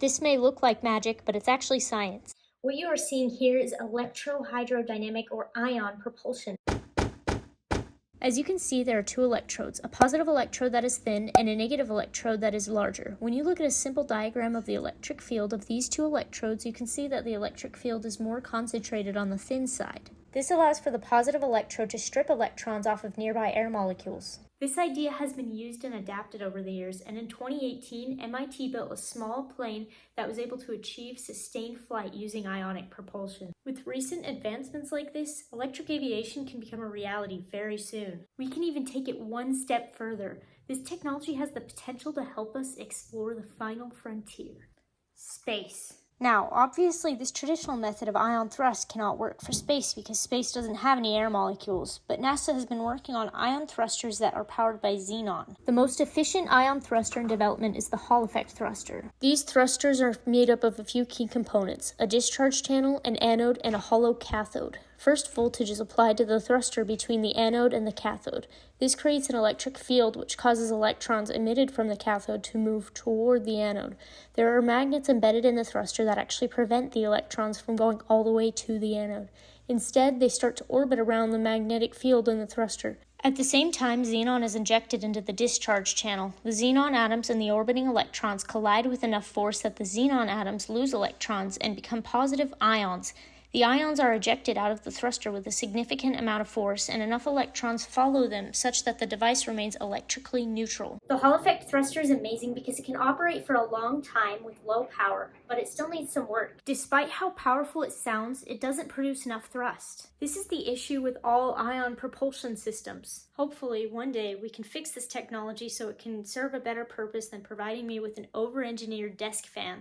This may look like magic, but it's actually science. What you are seeing here is electrohydrodynamic or ion propulsion. As you can see, there are two electrodes, a positive electrode that is thin and a negative electrode that is larger. When you look at a simple diagram of the electric field of these two electrodes, you can see that the electric field is more concentrated on the thin side. This allows for the positive electrode to strip electrons off of nearby air molecules. This idea has been used and adapted over the years, and in 2018, MIT built a small plane that was able to achieve sustained flight using ionic propulsion. With recent advancements like this, electric aviation can become a reality very soon. We can even take it one step further. This technology has the potential to help us explore the final frontier: space. Now, obviously, this traditional method of ion thrust cannot work for space because space doesn't have any air molecules, but NASA has been working on ion thrusters that are powered by xenon. The most efficient ion thruster in development is the Hall effect thruster. These thrusters are made up of a few key components: a discharge channel, an anode, and a hollow cathode. First voltage is applied to the thruster between the anode and the cathode. This creates an electric field which causes electrons emitted from the cathode to move toward the anode. There are magnets embedded in the thruster that actually prevent the electrons from going all the way to the anode. Instead, they start to orbit around the magnetic field in the thruster. At the same time, xenon is injected into the discharge channel. The xenon atoms and the orbiting electrons collide with enough force that the xenon atoms lose electrons and become positive ions. The ions are ejected out of the thruster with a significant amount of force, and enough electrons follow them such that the device remains electrically neutral. The Hall effect thruster is amazing because it can operate for a long time with low power, but it still needs some work. Despite how powerful it sounds, it doesn't produce enough thrust. This is the issue with all ion propulsion systems. Hopefully, one day we can fix this technology so it can serve a better purpose than providing me with an over-engineered desk fan.